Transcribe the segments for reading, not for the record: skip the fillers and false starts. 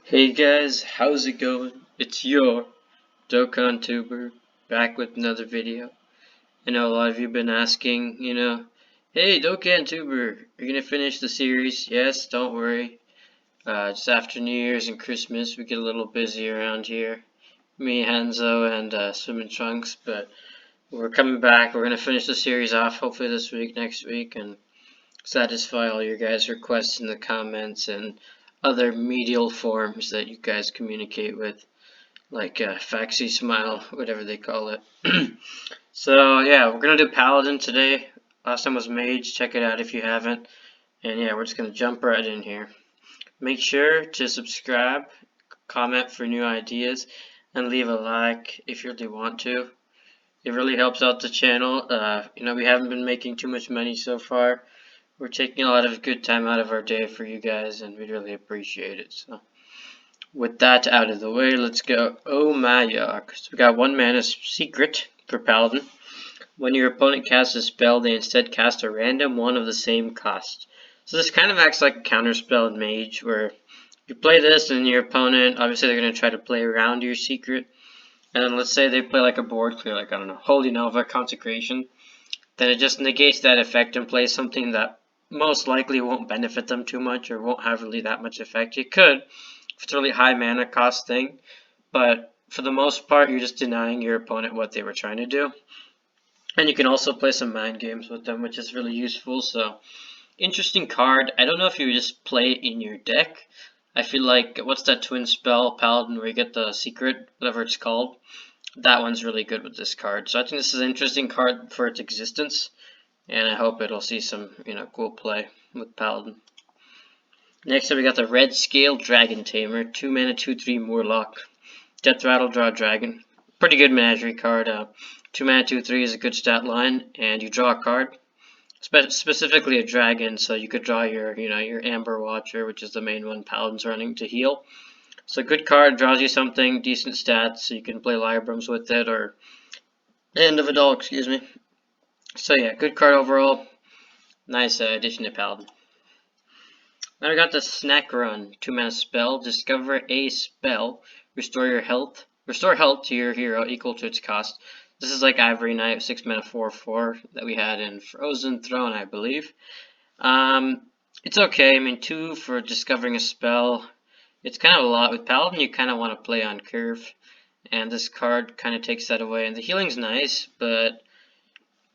Hey guys, how's it going? It's your Dokkan Tuber back with another video. I know a lot of you have been asking, hey Dokkan Tuber, are you gonna finish the series? Yes, don't worry. Just after New Year's and Christmas, we get a little busy around here. Me, Hanzo, and Swimming Trunks, but we're coming back. We're gonna finish the series off hopefully this week, next week, and satisfy all your guys' requests in the comments and other medial forms that you guys communicate with, like Faxi Smile, whatever they call it. So yeah, we're gonna do Paladin today. Last time was Mage, check it out if you haven't. And yeah, we're just gonna jump right in here. Make sure to subscribe, comment for new ideas, and leave a like if you really want to. It really helps out the channel. We haven't been making too much money so far. We're taking a lot of good time out of our day for you guys, and we really appreciate it. So, with that out of the way, let's go. Oh my yuck. So we got 1 mana secret for Paladin. When your opponent casts a spell, they instead cast a random one of the same cost. So this kind of acts like a counterspell in Mage, where you play this and your opponent, obviously they're going to try to play around your secret. And then let's say they play like a board clear, like, I don't know, Holy Nova, Consecration. Then it just negates that effect and plays something that most likely won't benefit them too much or won't have really that much effect. It could, if it's a really high mana cost thing, but for the most part, you're just denying your opponent what they were trying to do. And you can also play some mind games with them, which is really useful. So, interesting card. I don't know if you just play it in your deck. I feel like, what's that twin spell, Paladin, where you get the secret, whatever it's called? That one's really good with this card. So I think this is an interesting card for its existence. And I hope it'll see some, cool play with Paladin. Next up, we got the Redscale Dragon Tamer. 2 mana, 2/3 Murloc. Death Rattle, draw a dragon. Pretty good menagerie card. 2 mana, 2/3 is a good stat line, and you draw a card. Specifically a dragon, so you could draw your, your Amber Watcher, which is the main one Paladin's running to heal. So good card, draws you something, decent stats, so you can play Librams with it, or End of a Doll, excuse me. So yeah, good card overall. Nice addition to Paladin. Now we got the Snack Run, 2 mana spell. Discover a spell. Restore health to your hero equal to its cost. This is like Ivory Knight, 6 mana 4/4 that we had in Frozen Throne, I believe. It's okay. I mean, 2 for discovering a spell. It's kind of a lot. With Paladin, you kind of want to play on curve, and this card kind of takes that away. And the healing's nice, but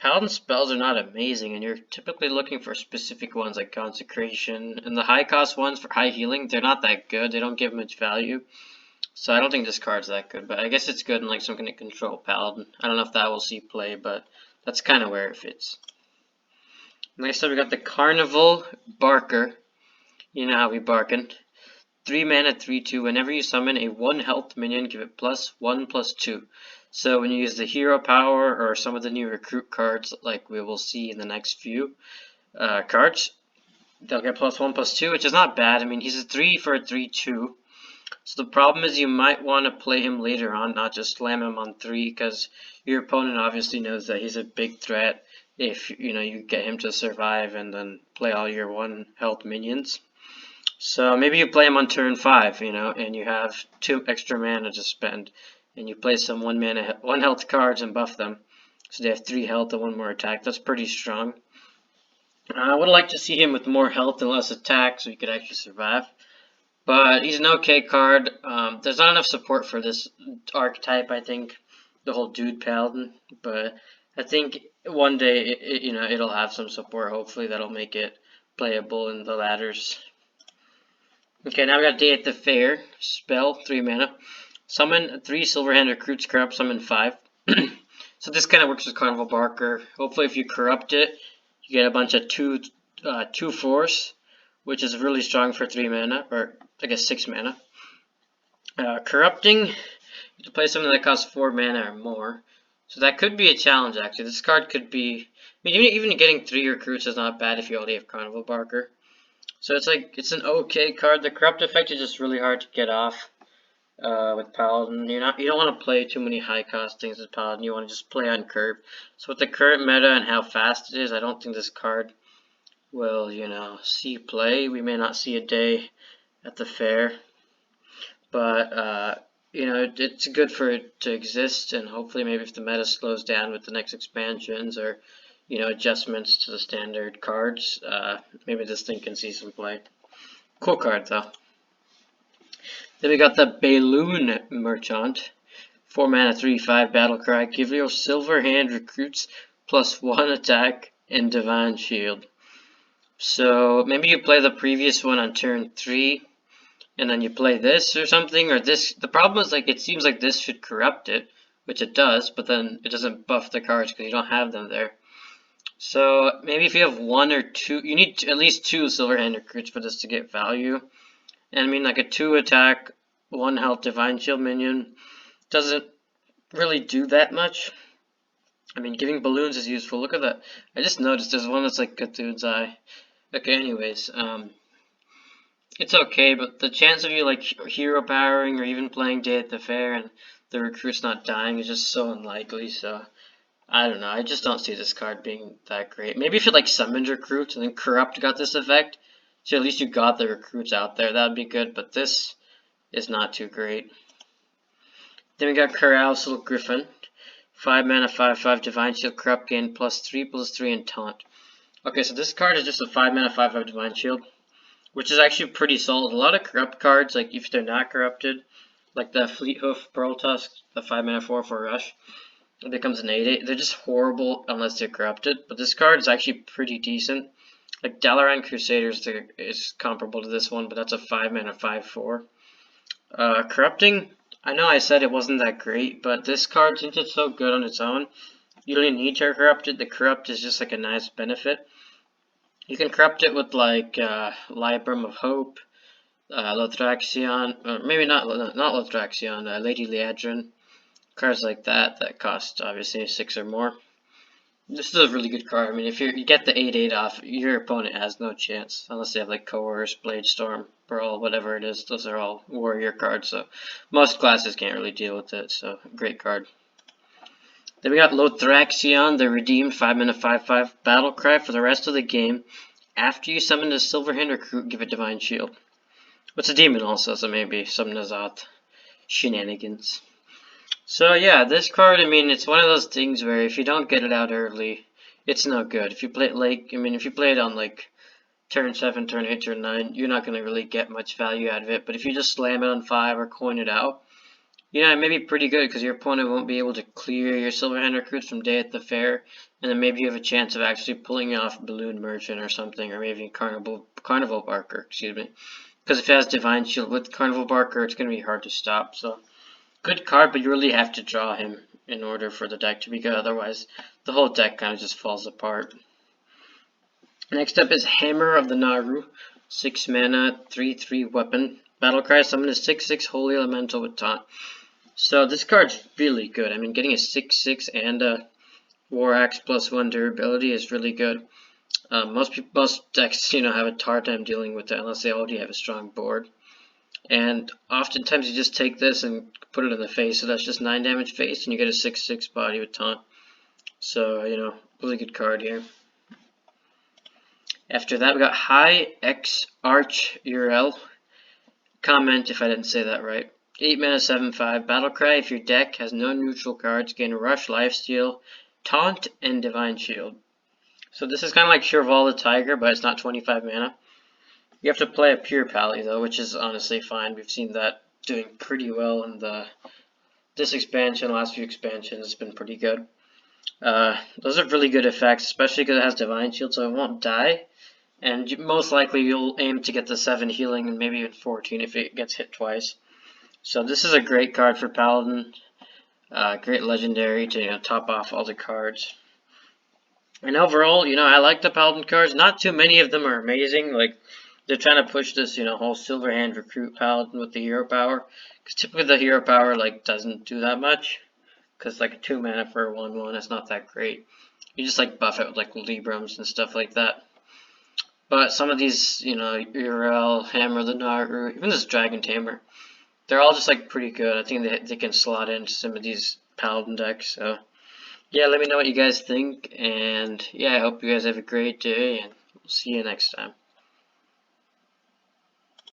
Paladin spells are not amazing, and you're typically looking for specific ones like Consecration. And the high cost ones for high healing, they're not that good. They don't give much value. So I don't think this card's that good, but I guess it's good in like some kind of control Paladin. I don't know if that will see play, but that's kind of where it fits. Next up, we got the Carnival Barker. You know how we barkin'. 3 mana, 3/2. Whenever you summon a 1 health minion, give it +1/+2. So when you use the hero power or some of the new recruit cards, like we will see in the next few cards, they'll get +1/+2, which is not bad. I mean, he's a 3 for a 3/2. So the problem is you might want to play him later on, not just slam him on 3, because your opponent obviously knows that he's a big threat if you get him to survive and then play all your 1 health minions. So maybe you play him on turn 5, and you have 2 extra mana to spend, and you play some 1 health cards and buff them, so they have 3 health and 1 more attack. That's pretty strong. I would like to see him with more health and less attack, so he could actually survive. But he's an okay card. There's not enough support for this archetype, I think, the whole dude paladin. But I think one day, it'll have some support. Hopefully, that'll make it playable in the ladders. Okay, now we got Day at the Fair. Spell, 3 mana. Summon 3 Silverhand Recruits Corrupt, summon 5. So this kind of works with Carnival Barker. Hopefully if you corrupt it, you get a bunch of 2/4s, which is really strong for 3 mana, or I guess 6 mana. Corrupting, you have to play something that costs 4 mana or more. So that could be a challenge actually. This card could be, I mean, even getting 3 recruits is not bad if you already have Carnival Barker. So it's an okay card. The corrupt effect is just really hard to get off with Paladin. You don't want to play too many high cost things with Paladin. You want to just play on curve. So with the current meta and how fast it is, I don't think this card will see play. We may not see a day at the fair. but you know, it's good for it to exist, and hopefully maybe if the meta slows down with the next expansions or, you know, adjustments to the standard cards, maybe this thing can see some play. Cool card though. Then we got the Balloon Merchant. 4 mana, 3/5 battle cry. Give your silver hand recruits +1 attack and divine shield. So maybe you play the previous one on turn 3, and then you play this or something, or this. The problem is, like, it seems like this should corrupt it, which it does, but then it doesn't buff the cards because you don't have them there. So maybe if you have 1 or 2, you need at least 2 silver hand recruits for this to get value. And I mean, like a 2 attack, 1 health divine shield minion doesn't really do that much. I mean, giving balloons is useful. Look at that. I just noticed there's one that's like Cthulhu's Eye. Okay, anyways, it's okay, but the chance of you like hero powering or even playing Day at the Fair and the recruits not dying is just so unlikely. So I don't know. I just don't see this card being that great. Maybe if you like summoned recruits and then corrupt got this effect, so at least you got the recruits out there, that would be good. But this is not too great. Then we got Carnival Griffin. 5 mana, 5/5 divine shield, corrupt gain +3/+3 and taunt. Okay, so this card is just a 5 mana, 5/5 divine shield, which is actually pretty solid. A lot of corrupt cards, like if they're not corrupted, like the Fleethoof Pearl Tusk, the 5 mana 4/4 rush, it becomes an 8/8. They're just horrible unless they're corrupted. But this card is actually pretty decent. Like Dalaran Crusaders is comparable to this one, but that's a 5 mana 5/4. Corrupting, I know I said it wasn't that great, but this card, since it's so good on its own, you don't even need to corrupt it. The corrupt is just like a nice benefit. You can corrupt it with like Librum of Hope, Lothraxion, or maybe not Lothraxion, Lady Liadrin, cards like that cost obviously 6 or more. This is a really good card. I mean, if you get the 8/8 off, your opponent has no chance unless they have like Coerce, Bladestorm, Brawl, whatever it is. Those are all warrior cards, so most classes can't really deal with it. So great card. Then we got Lothraxion, the redeemed 5 mana 5/5 battle cry for the rest of the game. After you summon a silver hand recruit, give it divine shield. It's a demon also, so maybe some Nazoth shenanigans. So yeah, this card, I mean, it's one of those things where if you don't get it out early, it's no good. If you play it late, I mean, if you play it on like turn 7, turn 8, turn 9, you're not going to really get much value out of it. But if you just slam it on 5 or coin it out, you know, it may be pretty good because your opponent won't be able to clear your Silverhand recruits from Day at the Fair, and then maybe you have a chance of actually pulling off Balloon Merchant or something, or maybe Carnival Barker, excuse me. Because if it has Divine Shield with Carnival Barker, it's going to be hard to stop. So good card, but you really have to draw him in order for the deck to be good. Otherwise, the whole deck kind of just falls apart. Next up is Hammer of the Nauru. 6 mana, 3/3 weapon. Battlecry, summon a 6/6 Holy Elemental with taunt. So this card's really good. I mean, getting a 6/6 and a War Axe +1 durability is really good. Most decks, you know, have a hard time dealing with that unless they already have a strong board. And oftentimes you just take this and put it in the face, so that's just 9 damage face, and you get a 6/6 body with taunt. So, you know, really good card here. After that, we got High X Arch URL. Comment if I didn't say that right. 8 mana, 7/5. Battlecry, if your deck has no neutral cards, gain Rush, Lifesteal, Taunt, and Divine Shield. So this is kind of like Shirval the Tiger, but it's not 25 mana. You have to play a Pure Pally though, which is honestly fine. We've seen that doing pretty well in this expansion, last few expansions. It's been pretty good. Those are really good effects, especially because it has Divine Shield, so it won't die. And most likely you'll aim to get the 7 healing and maybe even 14 if it gets hit twice. So this is a great card for Paladin. Great legendary to, you know, top off all the cards. And overall, you know, I like the Paladin cards. Not too many of them are amazing. Like, they're trying to push this, you know, whole Silverhand recruit Paladin with the hero power. Because typically the hero power, like, doesn't do that much. Because, like, 2 mana for a 1/1, that's not that great. You just, like, buff it with, like, Librams and stuff like that. But some of these, you know, URL, Hammer, the Nauru, even this Dragon Tamer, they're all just, like, pretty good. I think they can slot into some of these Paladin decks. So, yeah, let me know what you guys think. And, yeah, I hope you guys have a great day, and we'll see you next time.